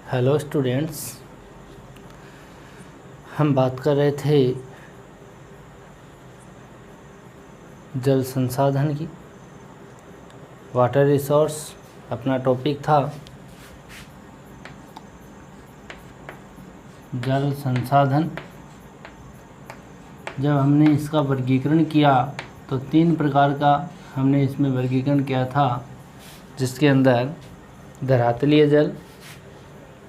Hello students, हम बात कर रहे थे जल संसाधन की। वाटर रिसोर्स अपना टॉपिक था। जल संसाधन जब हमने इसका वर्गीकरण किया तो 3 प्रकार का हमने इसमें वर्गीकरण किया था, जिसके अंदर धरातलीय जल,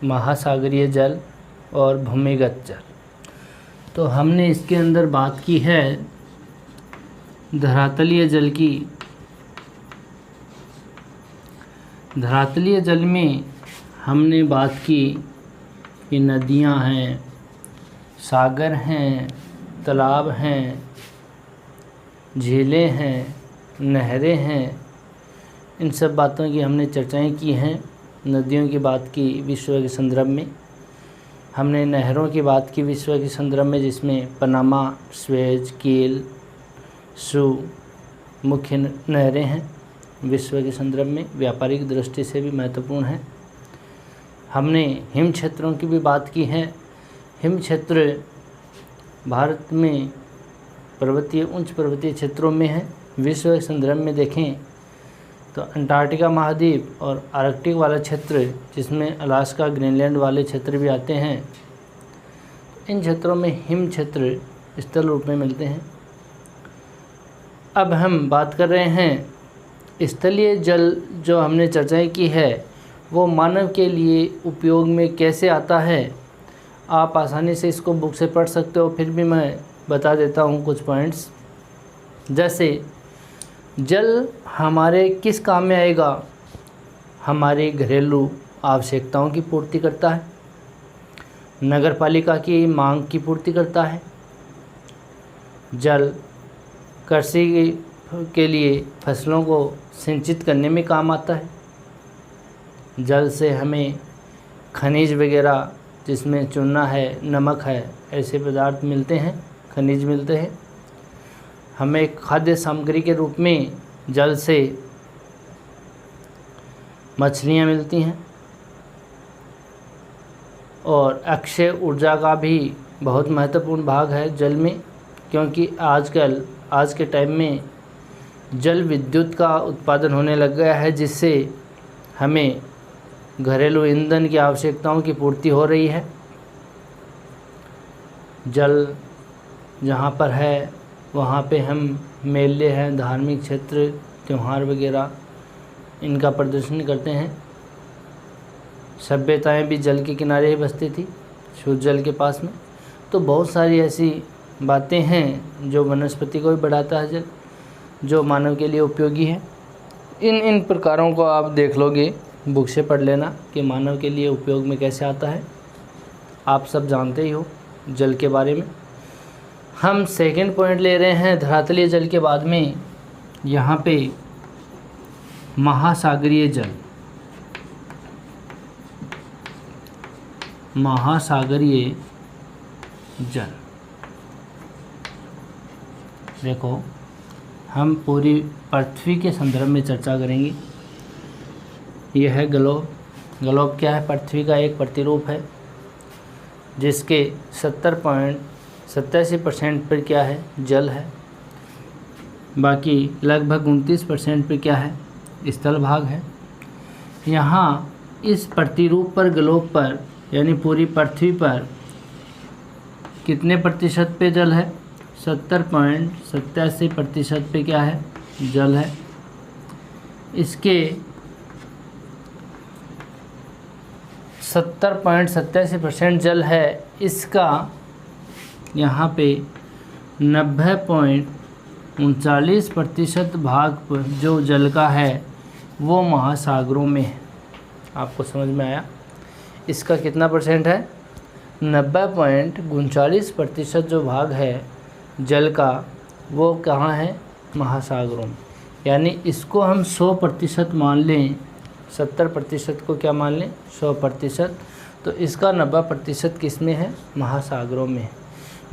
महासागरीय जल और भूमिगत जल। तो हमने इसके अंदर बात की है धरातलीय जल की। धरातलीय जल में हमने बात की कि नदियां हैं, सागर हैं, तालाब हैं, झीलें हैं, नहरें हैं। इन सब बातों की हमने चर्चाएं की हैं। नदियों की बात की विश्व के संदर्भ में, हमने नहरों की बात की विश्व के संदर्भ में, जिसमें पनामा, स्वेज, कील, सू मुख्य नहरें हैं। विश्व के संदर्भ में व्यापारिक दृष्टि से भी महत्वपूर्ण है। हमने हिम क्षेत्रों की भी बात की है। हिम क्षेत्र भारत में उच्च पर्वतीय क्षेत्रों में है। विश्व के संदर्भ में देखें तो अंटार्कटिका महाद्वीप और आर्कटिक वाला क्षेत्र, जिसमें अलास्का, ग्रीनलैंड वाले क्षेत्र भी आते हैं, इन क्षेत्रों में हिम क्षेत्र स्थल रूप में मिलते हैं। अब हम बात कर रहे हैं स्थलीय जल। जो हमने चर्चाएं की है वो मानव के लिए उपयोग में कैसे आता है। आप आसानी से इसको बुक से पढ़ सकते हो, फिर भी मैं बता देता हूँ कुछ पॉइंट्स। जैसे जल हमारे किस काम में आएगा? हमारे घरेलू आवश्यकताओं की पूर्ति करता है, नगरपालिका की मांग की पूर्ति करता है। जल कृषि के लिए फसलों को सिंचित करने में काम आता है। जल से हमें खनिज वगैरह, जिसमें चूना है, नमक है, ऐसे पदार्थ मिलते हैं, खनिज मिलते हैं। हमें खाद्य सामग्री के रूप में जल से मछलियाँ मिलती हैं। और अक्षय ऊर्जा का भी बहुत महत्वपूर्ण भाग है जल में, क्योंकि आज के टाइम में जल विद्युत का उत्पादन होने लग गया है, जिससे हमें घरेलू ईंधन की आवश्यकताओं की पूर्ति हो रही है। जल जहाँ पर है वहाँ पे हम मेले हैं, धार्मिक क्षेत्र, त्यौहार वगैरह, इनका प्रदर्शन करते हैं। सभ्यताएं भी जल के किनारे ही बसती थी, शुद्ध जल के पास में। तो बहुत सारी ऐसी बातें हैं जो वनस्पति को भी बढ़ाता है जल, जो मानव के लिए उपयोगी है। इन प्रकारों को आप देख लोगे, बुक से पढ़ लेना कि मानव के लिए उपयोग में कैसे आता है। आप सब जानते ही हो जल के बारे में। हम सेकंड पॉइंट ले रहे हैं धरातलीय जल के बाद में, यहाँ पे महासागरीय जल। महासागरीय जल देखो, हम पूरी पृथ्वी के संदर्भ में चर्चा करेंगे। यह है ग्लोब। ग्लोब क्या है? पृथ्वी का एक प्रतिरूप है, जिसके 70.87% पर क्या है? जल है। बाकी लगभग 29% पर क्या है? स्थल भाग है। यहाँ इस प्रतिरूप पर, ग्लोब पर, यानी पूरी पृथ्वी पर कितने प्रतिशत पे जल है? 70.87% पे क्या है? जल है। इसके 70.87% जल है। इसका यहाँ पे 90.39% भाग पर जो जल का है वो महासागरों में है। आपको समझ में आया? इसका कितना परसेंट है? 90.39% जो भाग है जल का, वो कहाँ है? महासागरों में। यानी इसको हम 100% मान लें, 70% को क्या मान लें? 100%। तो इसका 90% किस में है? महासागरों में है।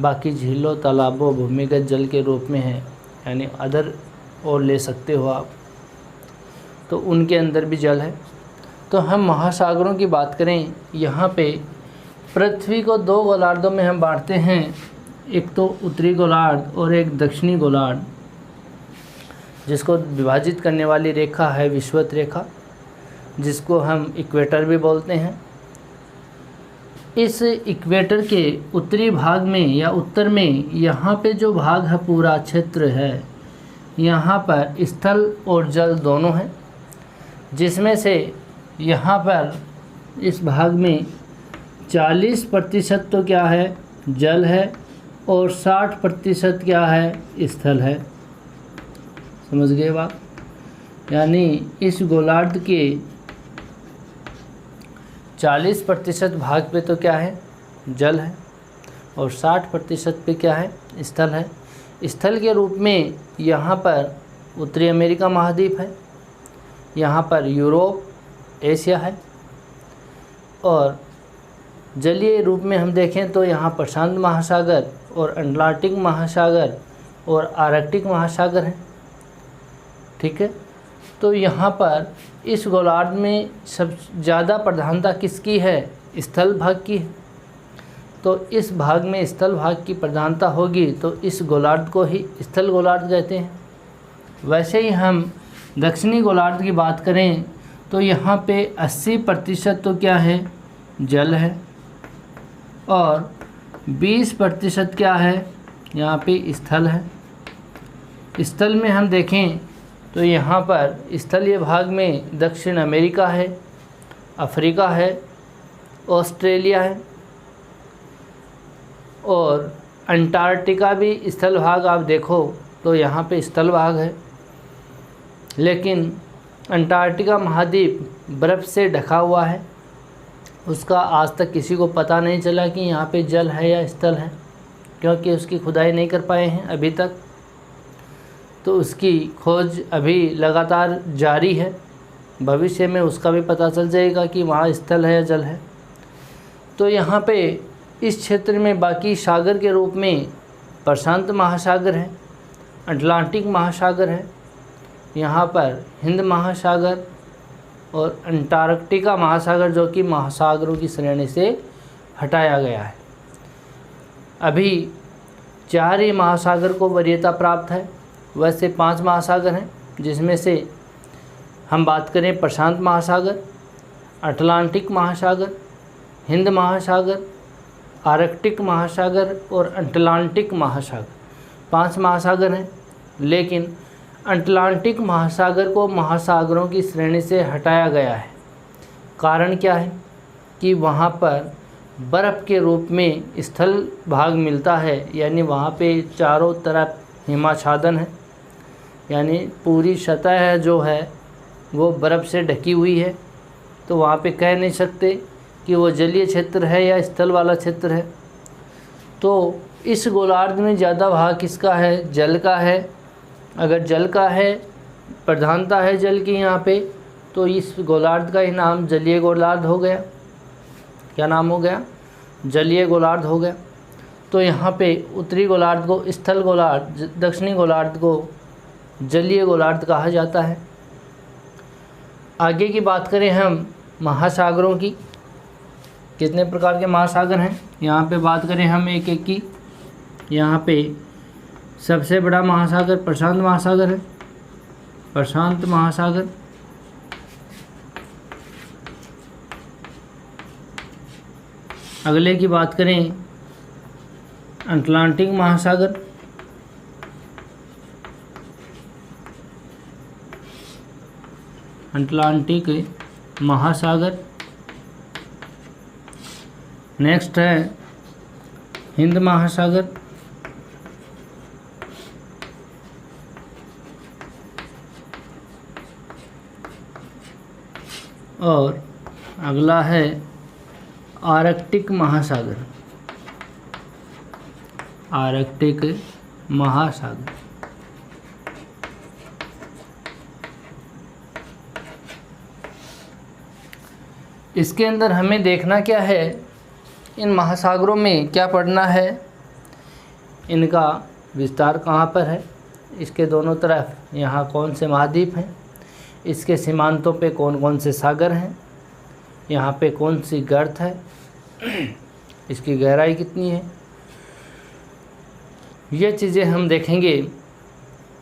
बाकी झीलों, तालाबों, भूमिगत जल के रूप में है, यानी अदर और ले सकते हो आप, तो उनके अंदर भी जल है। तो हम महासागरों की बात करें, यहाँ पे पृथ्वी को 2 गोलार्धों में हम बांटते हैं, एक तो उत्तरी गोलार्ध और एक दक्षिणी गोलार्ध, जिसको विभाजित करने वाली रेखा है विषुवत रेखा, जिसको हम इक्वेटर भी बोलते हैं। इस इक्वेटर के उत्तरी भाग में या उत्तर में यहाँ पे जो भाग है, पूरा क्षेत्र है, यहाँ पर स्थल और जल दोनों हैं, जिसमें से यहाँ पर इस भाग में 40% तो क्या है, जल है, और 60% क्या है, स्थल है। समझ गए बात? यानी इस गोलार्ध के 40% भाग पे तो क्या है, जल है, और 60% पे क्या है, स्थल है। स्थल के रूप में यहाँ पर उत्तरी अमेरिका महाद्वीप है, यहाँ पर यूरोप, एशिया है, और जलीय रूप में हम देखें तो यहाँ प्रशांत महासागर और अटलांटिक महासागर और आर्कटिक महासागर है। ठीक है, तो यहाँ पर इस गोलार्ध में सब ज़्यादा प्रधानता किसकी है, स्थल भाग की है। तो इस भाग में स्थल भाग की प्रधानता होगी तो इस गोलार्ध को ही स्थल गोलार्ध कहते हैं। वैसे ही हम दक्षिणी गोलार्ध की बात करें तो यहाँ पे 80% तो क्या है, जल है, और 20% क्या है, यहाँ पे स्थल है। स्थल में हम देखें तो यहाँ पर स्थलीय भाग में दक्षिण अमेरिका है, अफ्रीका है, ऑस्ट्रेलिया है, और अंटार्कटिका भी स्थल भाग आप देखो तो यहाँ पे स्थल भाग है। लेकिन अंटार्कटिका महाद्वीप बर्फ़ से ढका हुआ है, उसका आज तक किसी को पता नहीं चला कि यहाँ पे जल है या स्थल है, क्योंकि उसकी खुदाई नहीं कर पाए हैं अभी तक। तो उसकी खोज अभी लगातार जारी है, भविष्य में उसका भी पता चल जाएगा कि वहाँ स्थल है या जल है। तो यहाँ पे इस क्षेत्र में बाकी सागर के रूप में प्रशांत महासागर है, अटलांटिक महासागर है, यहाँ पर हिंद महासागर और अंटार्कटिका महासागर, जो कि महासागरों की श्रेणी से हटाया गया है। अभी 4 ही महासागर को वरीयता प्राप्त है, वैसे 5 महासागर हैं, जिसमें से हम बात करें प्रशांत महासागर, अटलांटिक महासागर, हिंद महासागर, आर्कटिक महासागर और अटलांटिक महासागर, 5 महासागर हैं। लेकिन अटलांटिक महासागर को महासागरों की श्रेणी से हटाया गया है। कारण क्या है कि वहाँ पर बर्फ़ के रूप में स्थल भाग मिलता है, यानी वहाँ पे चारों तरफ हिमाच्छादन है, यानी पूरी सतह जो है वो बर्फ़ से ढकी हुई है। तो वहाँ पे कह नहीं सकते कि वो जलीय क्षेत्र है या स्थल वाला क्षेत्र है। तो इस गोलार्ध में ज़्यादा भाग किसका है, जल का है। अगर जल का है, प्रधानता है जल की यहाँ पे, तो इस गोलार्ध का ही नाम जलीय गोलार्ध हो गया। क्या नाम हो गया, जलीय गोलार्ध हो गया। तो यहाँ पे उत्तरी गोलार्ध को स्थल गोलार्ध, दक्षिणी गोलार्ध को जलीय गोलार्ध कहा जाता है। आगे की बात करें हम महासागरों की, कितने प्रकार के महासागर हैं यहाँ पे बात करें हम एक एक की। यहाँ पे सबसे बड़ा महासागर प्रशांत महासागर है, प्रशांत महासागर। अगले की बात करें अटलांटिक महासागर, अटलांटिक महासागर। नेक्स्ट है हिंद महासागर, और अगला है आर्कटिक महासागर, आर्कटिक महासागर। इसके अंदर हमें देखना क्या है, इन महासागरों में क्या पढ़ना है, इनका विस्तार कहाँ पर है, इसके दोनों तरफ यहाँ कौन से महाद्वीप हैं, इसके सीमांतों पे कौन कौन से सागर हैं, यहाँ पे कौन सी गर्त है, इसकी गहराई कितनी है, ये चीज़ें हम देखेंगे।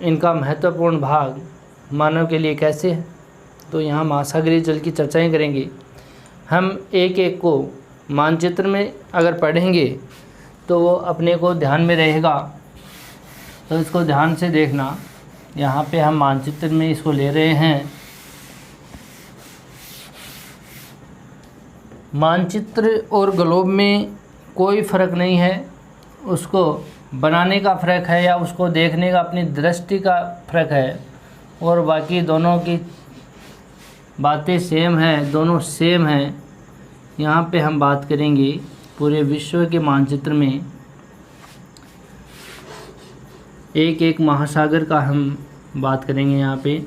इनका महत्वपूर्ण भाग मानव के लिए कैसे है, तो यहाँ महासागरीय जल की चर्चाएं करेंगे। हम एक एक को मानचित्र में अगर पढ़ेंगे तो वो अपने को ध्यान में रहेगा, तो इसको ध्यान से देखना। यहाँ पे हम मानचित्र में इसको ले रहे हैं। मानचित्र और ग्लोब में कोई फ़र्क नहीं है, उसको बनाने का फ़र्क है या उसको देखने का अपनी दृष्टि का फ़र्क है, और बाकी दोनों की बातें सेम हैं, दोनों सेम हैं। यहाँ पे हम बात करेंगे पूरे विश्व के मानचित्र में एक एक महासागर का हम बात करेंगे। यहाँ पे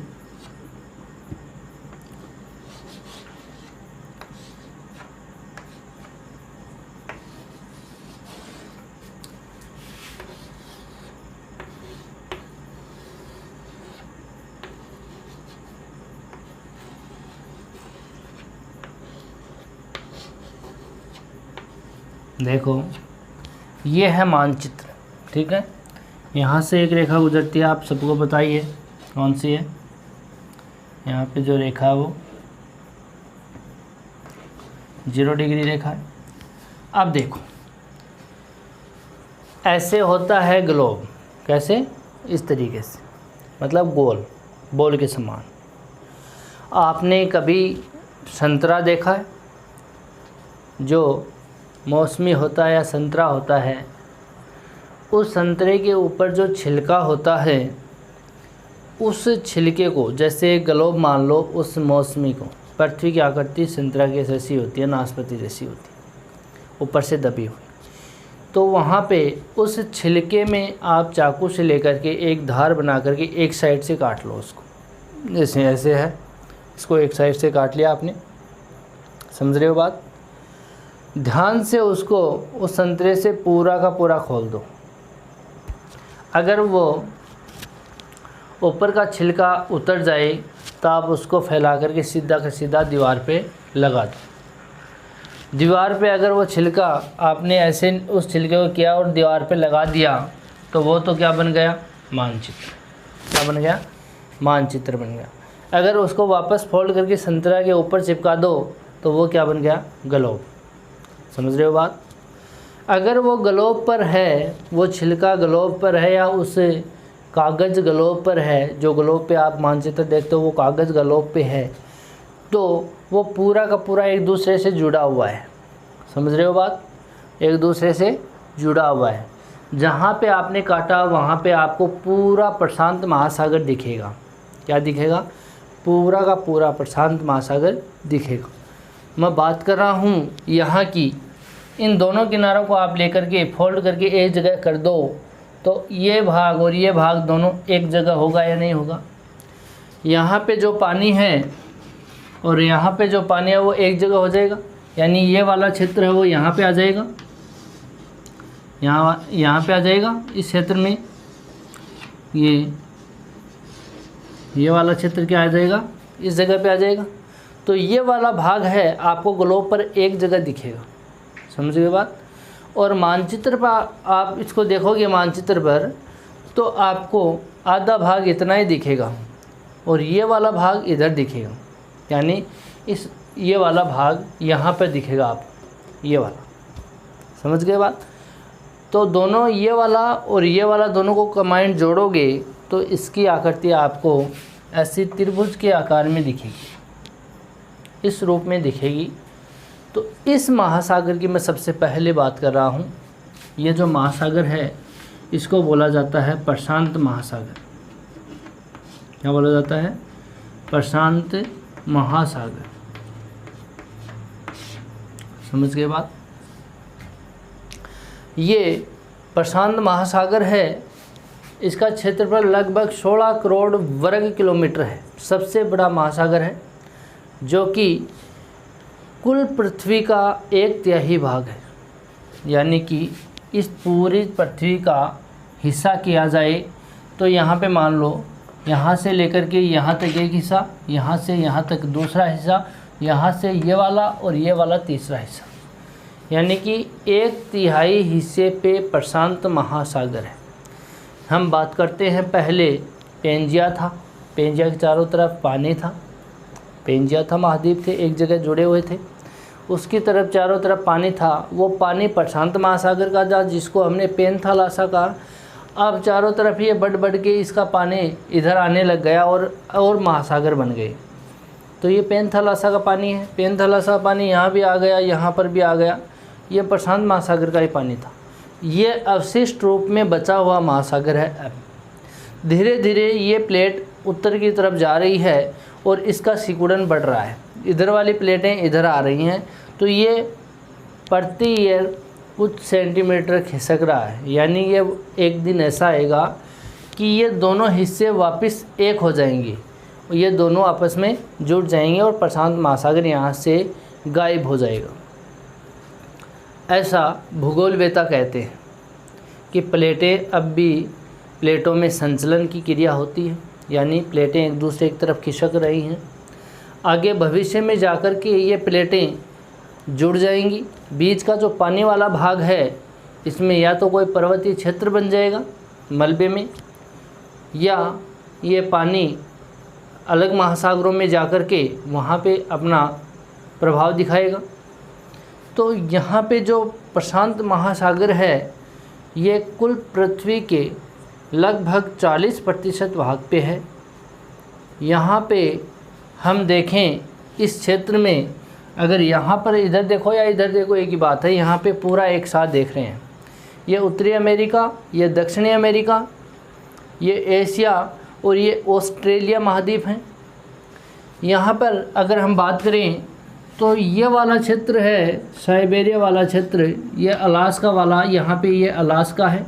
देखो, ये है मानचित्र, ठीक है। यहाँ से एक रेखा गुजरती है, आप सबको बताइए कौन सी है। यहाँ पे जो रेखा है वो 0 डिग्री रेखा है। अब देखो, ऐसे होता है ग्लोब, कैसे, इस तरीके से, मतलब गोल, बॉल के समान। आपने कभी संतरा देखा है, जो मौसमी होता है या संतरा होता है, उस संतरे के ऊपर जो छिलका होता है, उस छिलके को, जैसे ग्लोब मान लो, उस मौसमी को, पृथ्वी की आकृति संतरा की जैसी होती है, नाशपाती जैसी होती है, ऊपर से दबी हुई। तो वहाँ पे उस छिलके में आप चाकू से लेकर के एक धार बना करके एक साइड से काट लो उसको, जैसे ऐसे है, इसको एक साइड से काट लिया आपने, समझ रहे हो बात। ध्यान से उसको उस संतरे से पूरा का पूरा खोल दो। अगर वो ऊपर का छिलका उतर जाए तो आप उसको फैला करके सीधा का सीधा दीवार पे लगा दो। दीवार पे अगर वो छिलका आपने ऐसे उस छिलके को किया और दीवार पे लगा दिया, तो वो तो क्या बन गया, मानचित्र। क्या बन गया, मानचित्र बन गया। अगर उसको वापस फोल्ड करके संतरा के ऊपर चिपका दो, तो वो क्या बन गया, ग्लोब। समझ रहे हो बात। अगर वो ग्लोब पर है, वो छिलका ग्लोब पर है या उस कागज़ ग्लोब पर है, जो ग्लोब पे आप मानचित्र देखते हो वो कागज़ ग्लोब पे है, तो वो पूरा का पूरा एक दूसरे से जुड़ा हुआ है। समझ रहे हो बात, एक दूसरे से जुड़ा हुआ है। जहाँ पे आपने काटा वहाँ पे आपको पूरा प्रशांत महासागर दिखेगा। क्या दिखेगा, पूरा का पूरा प्रशांत महासागर दिखेगा। मैं बात कर रहा हूँ यहाँ की, इन दोनों किनारों को आप लेकर के फोल्ड करके एक जगह कर दो, तो ये भाग और ये भाग दोनों एक जगह होगा या नहीं होगा। यहाँ पे जो पानी है और यहाँ पे जो पानी है वो एक जगह हो जाएगा, यानी ये वाला क्षेत्र है वो यहाँ पे आ जाएगा, यहाँ पे आ जाएगा इस क्षेत्र में। ये वाला क्षेत्र क्या आ जाएगा, इस जगह पे आ जाएगा। तो ये वाला भाग है आपको ग्लोब पर एक जगह दिखेगा। समझ गए बात। और मानचित्र पर आप इसको देखोगे, मानचित्र पर तो आपको आधा भाग इतना ही दिखेगा और ये वाला भाग इधर दिखेगा, यानी ये वाला भाग यहाँ पर दिखेगा आपको, ये वाला। समझ गए बात। तो दोनों ये वाला और ये वाला दोनों को कंबाइंड जोड़ोगे तो इसकी आकृति आपको ऐसी त्रिभुज के आकार में दिखेगी, इस रूप में दिखेगी। तो इस महासागर की मैं सबसे पहले बात कर रहा हूँ। ये जो महासागर है इसको बोला जाता है प्रशांत महासागर। क्या बोला जाता है, प्रशांत महासागर। समझ गए बात। ये प्रशांत महासागर है, इसका क्षेत्रफल लगभग 16 करोड़ वर्ग किलोमीटर है। सबसे बड़ा महासागर है, जो कि कुल पृथ्वी का 1/3 भाग है। यानी कि इस पूरी पृथ्वी का हिस्सा किया जाए तो यहाँ पे मान लो यहाँ से लेकर के यहाँ तक एक हिस्सा, यहाँ से यहाँ तक दूसरा हिस्सा, यहाँ से ये वाला और ये वाला तीसरा हिस्सा, यानी कि 1/3 हिस्से पे प्रशांत महासागर है। हम बात करते हैं पहले पेंजिया था, पेंजिया के चारों तरफ पानी था, पेंजिया था महाद्वीप थे, एक जगह जुड़े हुए थे, उसकी तरफ चारों तरफ पानी था। वो पानी प्रशांत महासागर का था जिसको हमने पेनथालासा कहा। अब चारों तरफ ये बढ़ के इसका पानी इधर आने लग गया और महासागर बन गए। तो ये पेनथालासा का पानी है, पेनथालासा का पानी यहाँ भी आ गया, यहाँ पर भी आ गया, ये प्रशांत महासागर का ही पानी था। ये अवशिष्ट रूप में बचा हुआ महासागर है। अब धीरे धीरे ये प्लेट उत्तर की तरफ जा रही है और इसका सिकुड़न बढ़ रहा है, इधर वाली प्लेटें इधर आ रही हैं, तो ये प्रति ईयर कुछ सेंटीमीटर खिसक रहा है। यानी ये एक दिन ऐसा आएगा कि ये दोनों हिस्से वापस एक हो जाएंगे, ये दोनों आपस में जुड़ जाएंगे और प्रशांत महासागर यहाँ से गायब हो जाएगा। ऐसा भूगोलवेत्ता कहते हैं कि प्लेटें अब भी प्लेटों में संचलन की क्रिया होती है, यानी प्लेटें एक दूसरे की तरफ खिसक रही हैं। आगे भविष्य में जाकर के ये प्लेटें जुड़ जाएंगी। बीच का जो पानी वाला भाग है इसमें या तो कोई पर्वतीय क्षेत्र बन जाएगा मलबे में, या ये पानी अलग महासागरों में जाकर के वहाँ पे अपना प्रभाव दिखाएगा। तो यहाँ पे जो प्रशांत महासागर है ये कुल पृथ्वी के लगभग 40% भाग पे है। यहाँ पे हम देखें इस क्षेत्र में, अगर यहाँ पर इधर देखो या इधर देखो एक ही बात है, यहाँ पे पूरा एक साथ देख रहे हैं। ये उत्तरी अमेरिका, ये दक्षिणी अमेरिका, ये एशिया और ये ऑस्ट्रेलिया महाद्वीप हैं। यहाँ पर अगर हम बात करें तो ये वाला क्षेत्र है साइबेरिया वाला क्षेत्र, ये अलास्का वाला, यहाँ पे ये अलास्का है।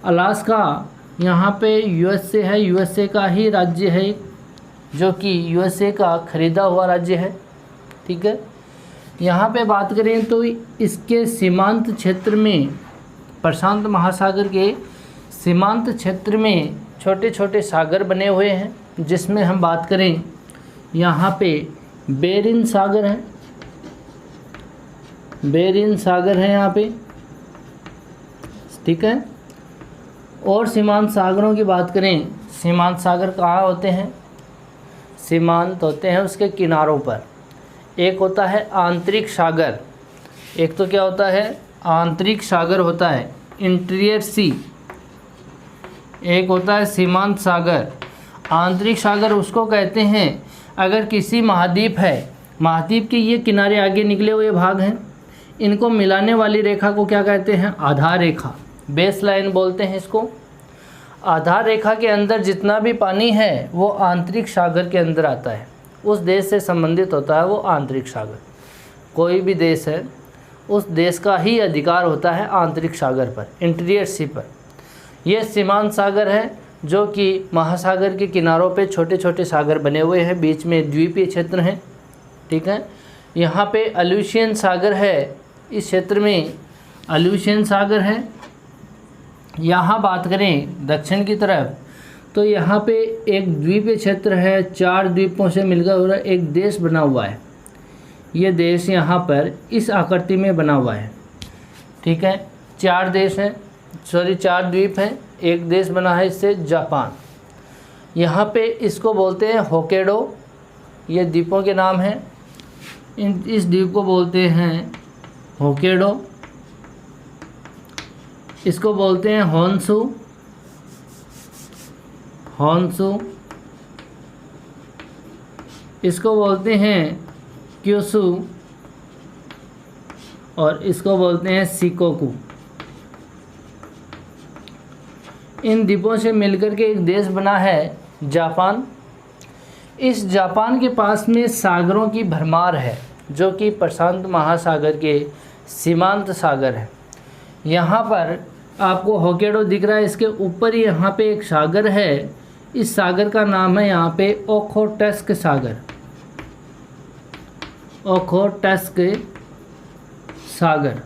अलास्का यहाँ पे यूएसए है, यूएसए का ही राज्य है, जो कि यूएसए का ख़रीदा हुआ राज्य है। ठीक है, यहाँ पे बात करें तो इसके सीमांत क्षेत्र में, प्रशांत महासागर के सीमांत क्षेत्र में छोटे छोटे सागर बने हुए हैं, जिसमें हम बात करें यहाँ पे बेरिन सागर है, बेरिन सागर है यहाँ पे। ठीक है, और सीमांत सागरों की बात करें, सीमांत सागर कहाँ होते हैं? सीमांत होते हैं उसके किनारों पर। एक होता है आंतरिक सागर, एक तो क्या होता है आंतरिक सागर होता है, इंटीरियर सी, एक होता है सीमांत सागर। आंतरिक सागर उसको कहते हैं अगर किसी महाद्वीप है, महाद्वीप के ये किनारे आगे निकले हुए भाग हैं, इनको मिलाने वाली रेखा को क्या कहते हैं? आधार रेखा, बेस लाइन बोलते हैं इसको। आधार रेखा के अंदर जितना भी पानी है वो आंतरिक सागर के अंदर आता है, उस देश से संबंधित होता है वो आंतरिक सागर। कोई भी देश है उस देश का ही अधिकार होता है आंतरिक सागर पर, इंटीरियर सी पर। यह सीमांत सागर है जो कि महासागर के किनारों पे छोटे छोटे सागर बने हुए हैं, बीच में द्वीपीय क्षेत्र हैं। ठीक है, यहाँ पे अल्यूशियन सागर है, इस क्षेत्र में अल्यूशियन सागर है। यहाँ बात करें दक्षिण की तरफ तो यहाँ पे एक द्वीपीय क्षेत्र है, 4 द्वीपों से मिलकर हुआ एक देश बना हुआ है। ये देश यहाँ पर इस आकृति में बना हुआ है। ठीक है, 4 देश हैं, 4 द्वीप हैं, एक देश बना है इससे, जापान। यहाँ पे इसको बोलते हैं होकेडो, ये द्वीपों के नाम हैं। इस द्वीप को बोलते हैं होकेडो, इसको बोलते हैं होन्शु, होन्शु, इसको बोलते हैं क्यूशु और इसको बोलते हैं शिकोकू। इन द्वीपों से मिलकर के एक देश बना है जापान। इस जापान के पास में सागरों की भरमार है जो कि प्रशांत महासागर के सीमांत सागर है। यहाँ पर आपको होकेडो दिख रहा है, इसके ऊपर ही यहाँ पे एक सागर है, इस सागर का नाम है यहाँ पे ओखोटस्क सागर, ओखोटस्क सागर।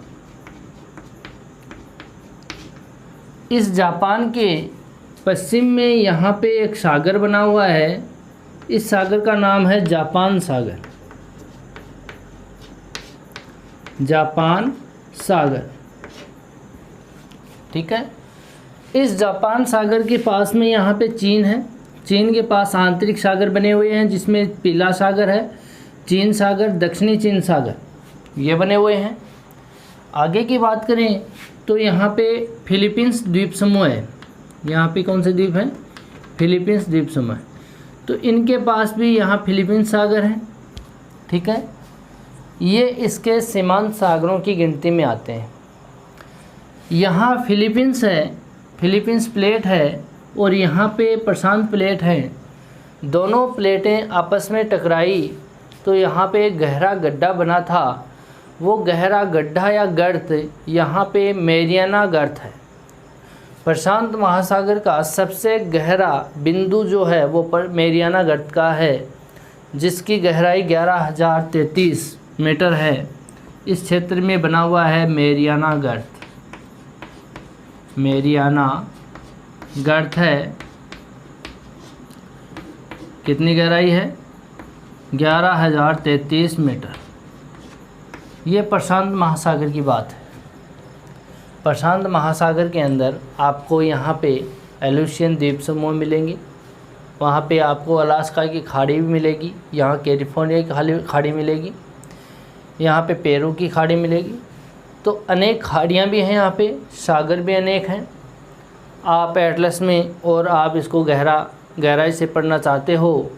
इस जापान के पश्चिम में यहाँ पे एक सागर बना हुआ है, इस सागर का नाम है जापान सागर। जापान सागर। ठीक है, इस जापान सागर के पास में यहाँ पे चीन है। चीन के पास आंतरिक सागर बने हुए हैं, जिसमें पीला सागर है, चीन सागर, दक्षिणी चीन सागर, ये बने हुए हैं। आगे की बात करें तो यहाँ पे फिलीपींस द्वीप समूह है। यहाँ पे कौन से द्वीप हैं? फिलीपींस द्वीप समूह। तो इनके पास भी यहाँ फिलीपींस सागर है। ठीक है, ये इसके सीमांत सागरों की गिनती में आते हैं। यहाँ फिलीपींस है, फिलीपींस प्लेट है, और यहाँ पे प्रशांत प्लेट है। दोनों प्लेटें आपस में टकराई तो यहाँ पे एक गहरा गड्ढा बना था। वो गहरा गड्ढा या गर्त यहाँ पे मैरियाना गर्त है। प्रशांत महासागर का सबसे गहरा बिंदु जो है वो मैरियाना गर्त का है, जिसकी गहराई 11,033 मीटर है। इस क्षेत्र में बना हुआ है मैरियाना गर्त। मैरियाना गर्त है, कितनी गहराई है? 11,033 मीटर। ये प्रशांत महासागर की बात है। प्रशांत महासागर के अंदर आपको यहाँ पे एलुसियन द्वीप समूह मिलेंगे, वहाँ पे आपको अलास्का की खाड़ी भी मिलेगी, यहाँ कैलिफोर्निया की खाड़ी मिलेगी, यहाँ पे पेरू की खाड़ी मिलेगी। तो अनेक खाड़ियाँ भी हैं यहाँ पे, सागर भी अनेक हैं। आप एटलस में और आप इसको गहराई से पढ़ना चाहते हो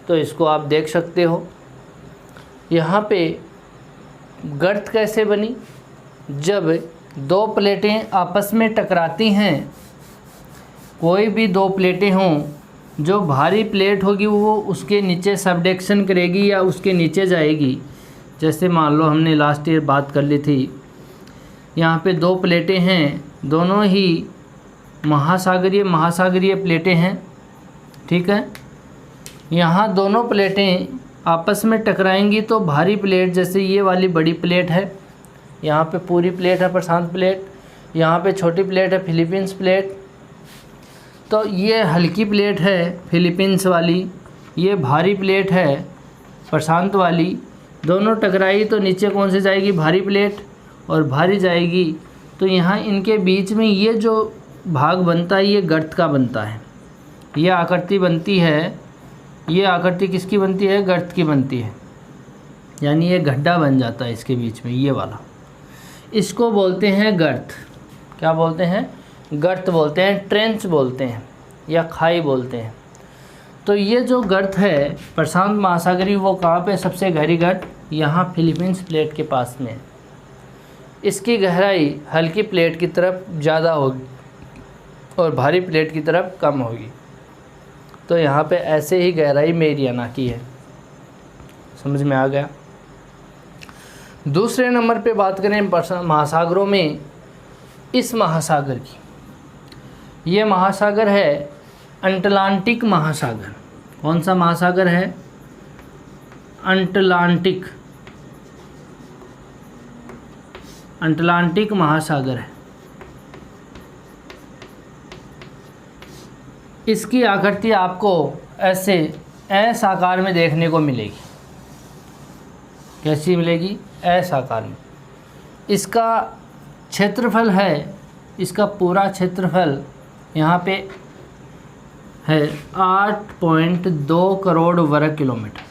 तो इसको आप देख सकते हो। यहाँ पे गर्त कैसे बनी? जब दो प्लेटें आपस में टकराती हैं, कोई भी दो प्लेटें हों, जो भारी प्लेट होगी वो उसके नीचे सबडक्शन करेगी या उसके नीचे जाएगी। जैसे मान लो हमने लास्ट ईयर बात कर ली थी, यहाँ पे दो प्लेटें हैं, दोनों ही महासागरीय प्लेटें हैं। ठीक है, यहाँ दोनों प्लेटें आपस में टकराएंगी तो भारी प्लेट, जैसे ये वाली बड़ी प्लेट है, यहाँ पे पूरी प्लेट है प्रशांत प्लेट, यहाँ पे छोटी प्लेट है फिलीपींस प्लेट। तो ये हल्की प्लेट है फिलीपींस वाली, ये भारी प्लेट है प्रशांत वाली। दोनों टकराई तो नीचे कौन सी जाएगी? भारी प्लेट, और भारी जाएगी तो यहाँ इनके बीच में ये जो भाग बनता है ये गर्त का बनता है। ये आकृति बनती है, ये आकृति किसकी बनती है? गर्त की बनती है। यानी ये गड्ढा बन जाता है इसके बीच में, ये वाला। इसको बोलते हैं गर्त। क्या बोलते हैं? गर्त बोलते हैं, ट्रेंच बोलते हैं, या खाई बोलते हैं। तो ये जो गर्त है प्रशांत महासागरी, वो कहाँ पे सबसे गहरी गर्त? यहाँ फिलीपींस प्लेट के पास में। इसकी गहराई हल्की प्लेट की तरफ ज़्यादा होगी और भारी प्लेट की तरफ कम होगी। तो यहाँ पे ऐसे ही गहराई मैरियाना की है। समझ में आ गया? दूसरे नंबर पे बात करें महासागरों में, इस महासागर की, ये महासागर है अटलांटिक महासागर। कौन सा महासागर है? अटलांटिक महासागर है। इसकी आकृति आपको ऐसे एस आकार में देखने को मिलेगी। कैसी मिलेगी? एस आकार में। इसका क्षेत्रफल है, इसका पूरा क्षेत्रफल यहाँ पे है 8.2 करोड़ वर्ग किलोमीटर।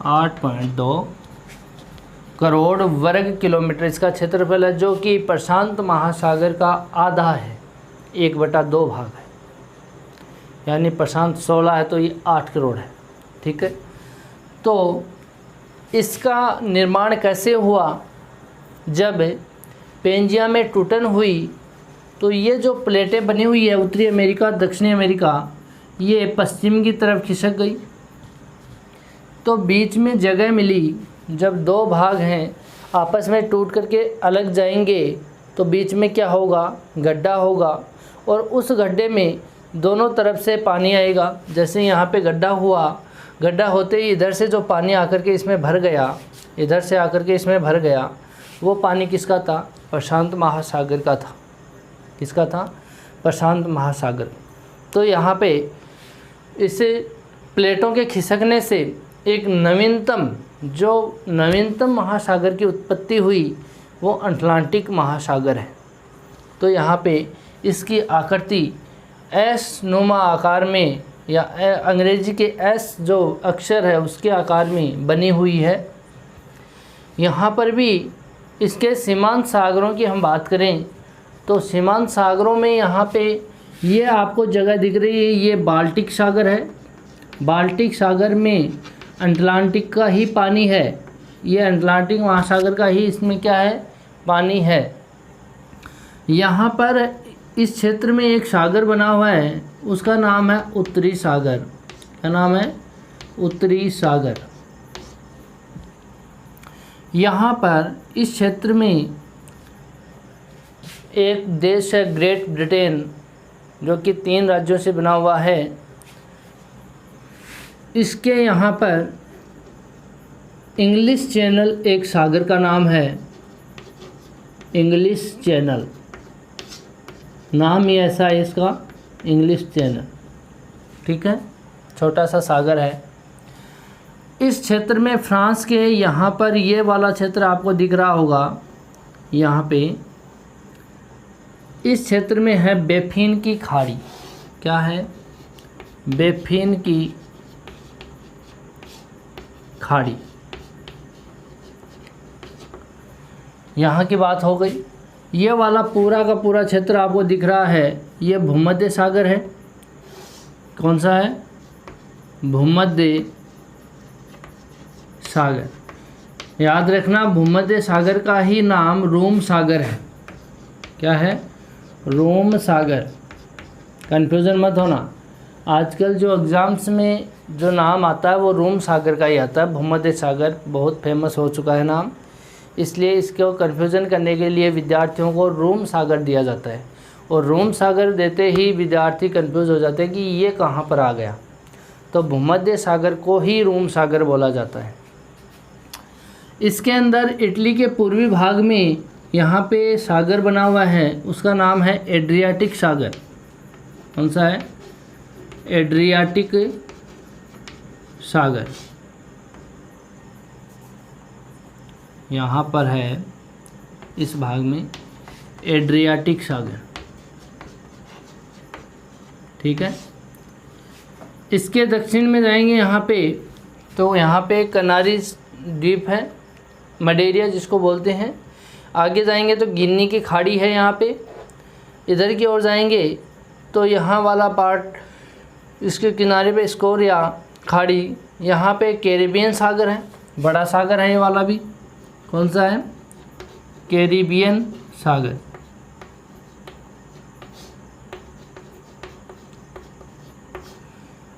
8.2 करोड़ वर्ग किलोमीटर इसका क्षेत्रफल है, जो कि प्रशांत महासागर का आधा है, 1/2 भाग है। यानी प्रशांत 16 है तो ये 8 करोड़ है। ठीक है, तो इसका निर्माण कैसे हुआ? जब पेंजिया में टूटन हुई तो ये जो प्लेटें बनी हुई है, उत्तरी अमेरिका, दक्षिणी अमेरिका, ये पश्चिम की तरफ खिसक गई। तो बीच में जगह मिली। जब दो भाग हैं आपस में टूट करके अलग जाएंगे तो बीच में क्या होगा? गड्ढा होगा, और उस गड्ढे में दोनों तरफ से पानी आएगा। जैसे यहाँ पे गड्ढा हुआ, गड्ढा होते ही इधर से जो पानी आकर के इसमें भर गया, इधर से आकर के इसमें भर गया, वो पानी किसका था? प्रशांत महासागर का था। किसका था? प्रशांत महासागर। तो यहाँ पे इसे प्लेटों के खिसकने से एक नवीनतम जो नवीनतम महासागर की उत्पत्ति हुई वो अटलांटिक महासागर है। तो यहाँ पे इसकी आकृति एस नुमा आकार में या अंग्रेजी के एस जो अक्षर है उसके आकार में बनी हुई है। यहाँ पर भी इसके सीमांत सागरों की हम बात करें तो सीमांत सागरों में यहाँ पे ये आपको जगह दिख रही है, ये बाल्टिक सागर है। बाल्टिक सागर में अटलांटिक का ही पानी है, ये अटलांटिक महासागर का ही इसमें क्या है, पानी है। यहाँ पर इस क्षेत्र में एक सागर बना हुआ है, उसका नाम है उत्तरी सागर। क्या नाम है? उत्तरी सागर। यहाँ पर इस क्षेत्र में एक देश है ग्रेट ब्रिटेन, जो कि 3 राज्यों से बना हुआ है। इसके यहाँ पर इंग्लिश चैनल एक सागर का नाम है, इंग्लिश चैनल, नाम ही ऐसा है इसका, इंग्लिश चैनल। ठीक है, छोटा सा सागर है। इस क्षेत्र में फ्रांस के यहाँ पर ये वाला क्षेत्र आपको दिख रहा होगा, यहाँ पे इस क्षेत्र में है बेफिन की खाड़ी। क्या है? बेफिन की खाड़ी। यहाँ की बात हो गई। ये वाला पूरा का पूरा क्षेत्र आपको दिख रहा है, ये भूमध्य सागर है। कौन सा है? भूमध्य सागर। याद रखना, भूमध्य सागर का ही नाम रोम सागर है। क्या है? रोम सागर। कन्फ्यूज़न मत होना, आजकल जो एग्ज़ाम्स में जो नाम आता है वो रोम सागर का ही आता है। भूमध्य सागर बहुत फेमस हो चुका है नाम, इसलिए इसको कन्फ्यूज़न करने के लिए विद्यार्थियों को रोम सागर दिया जाता है। और रोम सागर देते ही विद्यार्थी कन्फ्यूज़ हो जाते हैं कि ये कहाँ पर आ गया। तो भूमध्य सागर को ही रोम सागर बोला जाता है। इसके अंदर इटली के पूर्वी भाग में यहाँ पे सागर बना हुआ है, उसका नाम है एड्रियाटिक सागर। कौन सा है? एड्रियाटिक सागर। यहाँ पर है इस भाग में एड्रियाटिक सागर। ठीक है, इसके दक्षिण में जाएंगे यहाँ पे, तो यहाँ पे कनारी द्वीप है, मडेरिया जिसको बोलते हैं। आगे जाएंगे तो गिनी की खाड़ी है यहाँ पे। इधर की ओर जाएंगे तो यहाँ वाला पार्ट, इसके किनारे पे स्कोरिया खाड़ी, यहाँ पे कैरिबियन सागर है, बड़ा सागर है ये वाला भी। कौन सा है? कैरिबियन सागर।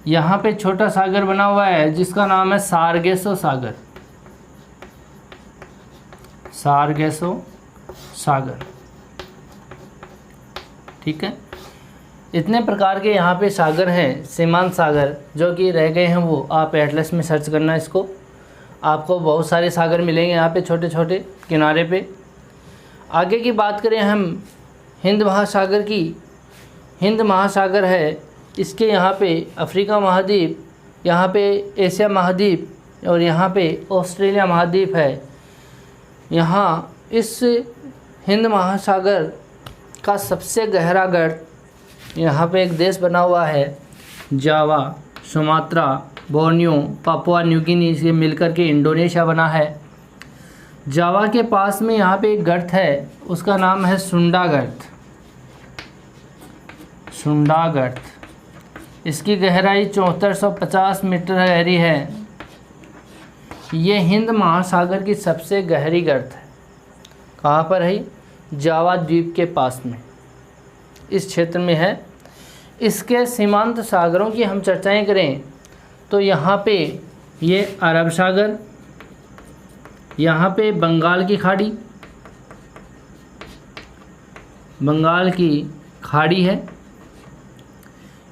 यहाँ पे छोटा सागर बना हुआ है जिसका नाम है सारगेसो सागर। सारगेसो सागर। ठीक है, इतने प्रकार के यहाँ पे सागर हैं, सीमांत सागर, जो कि रह गए हैं वो आप एटलस में सर्च करना इसको, आपको बहुत सारे सागर मिलेंगे यहाँ पे छोटे छोटे किनारे पे। आगे की बात करें हम हिंद महासागर की, हिंद महासागर है, इसके यहाँ पे अफ्रीका महाद्वीप, यहाँ पे एशिया महाद्वीप और यहाँ पे ऑस्ट्रेलिया महाद्वीप है। यहाँ इस हिंद महासागर का सबसे गहरा गर्त, यहाँ पे एक देश बना हुआ है Java, Sumatra, Borneo, Papua New Guinea से मिलकर के इंडोनेशिया बना है। जावा के पास में यहाँ पे एक गर्त है, उसका नाम है सुंडा गर्त। सुंडा गर्त, इसकी गहराई 7450 मीटर गहरी है। ये हिंद महासागर की सबसे गहरी गर्त है। कहाँ पर है? जावा द्वीप के पास में, इस क्षेत्र में है। इसके सीमांत सागरों की हम चर्चाएं करें तो यहाँ पे ये अरब सागर, यहाँ पे बंगाल की खाड़ी, बंगाल की खाड़ी है।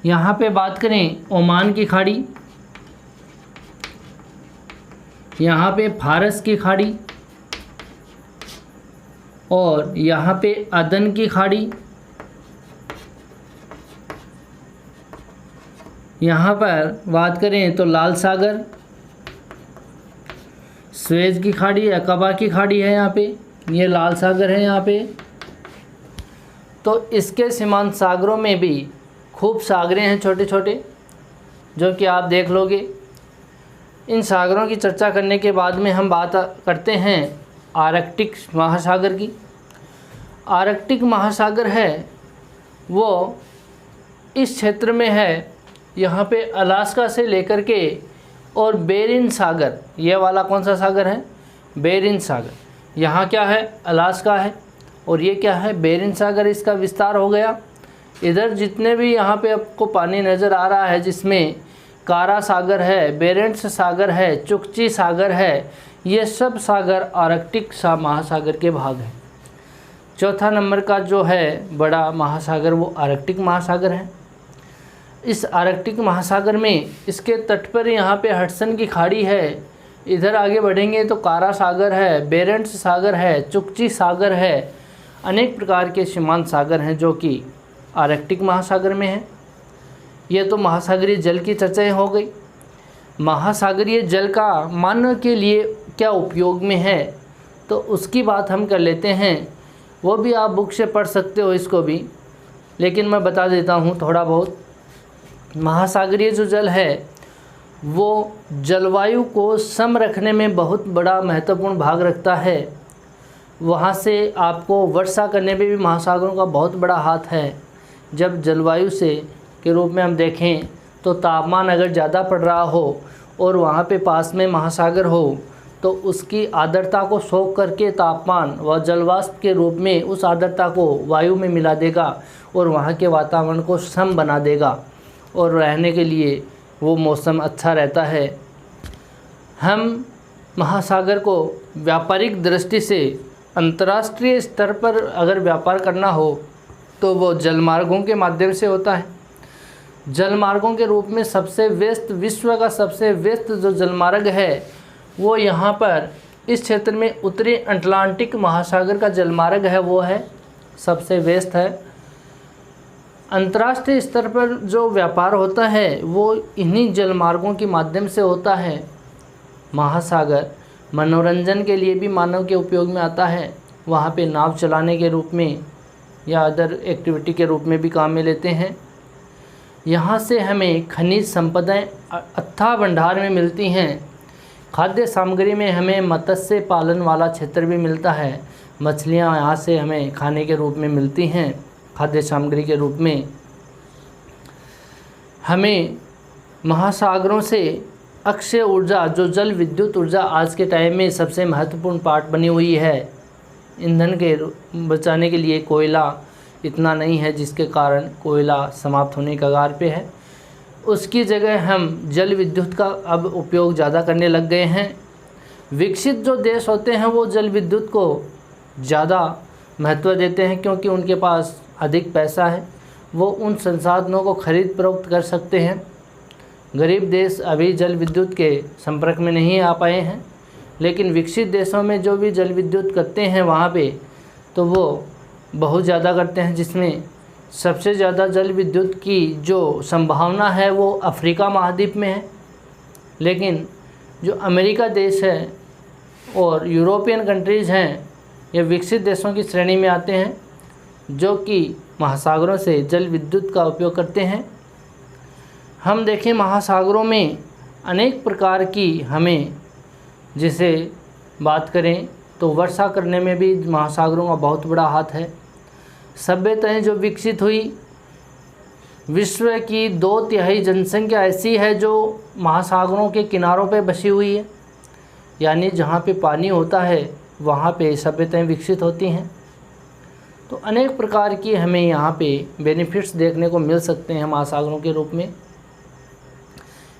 यहाँ पे बात करें ओमान की खाड़ी, यहाँ पे फारस की खाड़ी और यहाँ पे अदन की खाड़ी। यहाँ पर बात करें तो लाल सागर, सुएज की खाड़ी, अकबा की खाड़ी है यहाँ पे, ये लाल सागर है यहाँ पे। तो इसके सीमांत सागरों में भी खूब सागरें हैं छोटे छोटे, जो कि आप देख लोगे। इन सागरों की चर्चा करने के बाद में हम बात करते हैं आर्कटिक महासागर की। आर्कटिक महासागर है वो इस क्षेत्र में है, यहाँ पे अलास्का से लेकर के और बेरिंग सागर, ये वाला कौन सा सागर है, बेरिंग सागर। यहाँ क्या है, अलास्का है, और ये क्या है, बेरिंग सागर। इसका विस्तार हो गया। इधर जितने भी यहाँ पे आपको पानी नज़र आ रहा है, जिसमें कारा सागर है, बेरेंट्स सागर है, चुकची सागर है, ये सब सागर आर्कटिक महासागर के भाग हैं। चौथा नंबर का जो है बड़ा महासागर वो आर्कटिक महासागर है। इस आर्कटिक महासागर में इसके तट पर यहाँ पे हडसन की खाड़ी है। इधर आगे बढ़ेंगे तो कारा सागर है, बेरेंट्स सागर है, चुकची सागर है, अनेक प्रकार के सीमांत सागर हैं जो कि आर्कटिक महासागर में हैं। ये तो महासागरीय जल की चर्चाएं हो गई। महासागरीय जल का मानव के लिए क्या उपयोग में है, तो उसकी बात हम कर लेते हैं। वो भी आप बुक से पढ़ सकते हो इसको भी, लेकिन मैं बता देता हूँ थोड़ा बहुत। महासागरीय जो जल है वो जलवायु को सम रखने में बहुत बड़ा महत्वपूर्ण भाग रखता है। वहाँ से आपको वर्षा करने में भी महासागरों का बहुत बड़ा हाथ है। जब जलवायु से के रूप में हम देखें तो तापमान अगर ज़्यादा पड़ रहा हो और वहाँ पे पास में महासागर हो, तो उसकी आर्द्रता को सोख करके तापमान व जलवाष्प के रूप में उस आर्द्रता को वायु में मिला देगा और वहाँ के वातावरण को सम बना देगा, और रहने के लिए वो मौसम अच्छा रहता है। हम महासागर को व्यापारिक दृष्टि से अंतर्राष्ट्रीय स्तर पर अगर व्यापार करना हो तो वो जलमार्गों के माध्यम से होता है। जलमार्गों के रूप में सबसे व्यस्त, विश्व का सबसे व्यस्त जो जलमार्ग है वो यहाँ पर इस क्षेत्र में उत्तरी अटलांटिक महासागर का जलमार्ग है, वो है सबसे व्यस्त है। अंतर्राष्ट्रीय स्तर पर जो व्यापार होता है वो इन्हीं जलमार्गों के माध्यम से होता है। महासागर मनोरंजन के लिए भी मानव के उपयोग में आता है। वहाँ पे नाव चलाने के रूप में या अदर एक्टिविटी के रूप में भी काम में लेते हैं। यहाँ से हमें खनिज संपदाएं अथाह भंडार में मिलती हैं। खाद्य सामग्री में हमें मत्स्य पालन वाला क्षेत्र भी मिलता है। मछलियाँ यहाँ से हमें खाने के रूप में मिलती हैं, खाद्य सामग्री के रूप में। हमें महासागरों से अक्षय ऊर्जा, जो जल विद्युत ऊर्जा आज के टाइम में सबसे महत्वपूर्ण पार्ट बनी हुई है। ईंधन के बचाने के लिए कोयला इतना नहीं है, जिसके कारण कोयला समाप्त होने के कगार पे है। उसकी जगह हम जल विद्युत का अब उपयोग ज़्यादा करने लग गए हैं। विकसित जो देश होते हैं वो जल विद्युत को ज़्यादा महत्व देते हैं, क्योंकि उनके पास अधिक पैसा है, वो उन संसाधनों को खरीद फरोख्त कर सकते हैं। गरीब देश अभी जल विद्युत के संपर्क में नहीं आ पाए हैं, लेकिन विकसित देशों में जो भी जल विद्युत करते हैं वहाँ पे तो वो बहुत ज़्यादा करते हैं, जिसमें सबसे ज़्यादा जल विद्युत की जो संभावना है वो अफ्रीका महाद्वीप में है। लेकिन जो अमेरिका देश है और यूरोपियन कंट्रीज़ हैं, ये विकसित देशों की श्रेणी में आते हैं, जो कि महासागरों से जल विद्युत का उपयोग करते हैं। हम देखें महासागरों में अनेक प्रकार की, हमें जिसे बात करें तो वर्षा करने में भी महासागरों का बहुत बड़ा हाथ है। सभ्यताएं जो विकसित हुई, विश्व की 2/3 जनसंख्या ऐसी है जो महासागरों के किनारों पे बसी हुई है, यानी जहाँ पे पानी होता है वहाँ पे सभ्यताएं विकसित होती हैं। तो अनेक प्रकार की हमें यहाँ पे बेनिफिट्स देखने को मिल सकते हैं महासागरों के रूप में।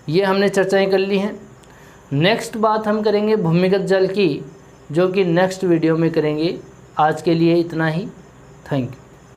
ये हमने चर्चाएं कर ली हैं। नेक्स्ट बात हम करेंगे भूमिगत जल की, जो कि नेक्स्ट वीडियो में करेंगे। आज के लिए इतना ही। Thank you.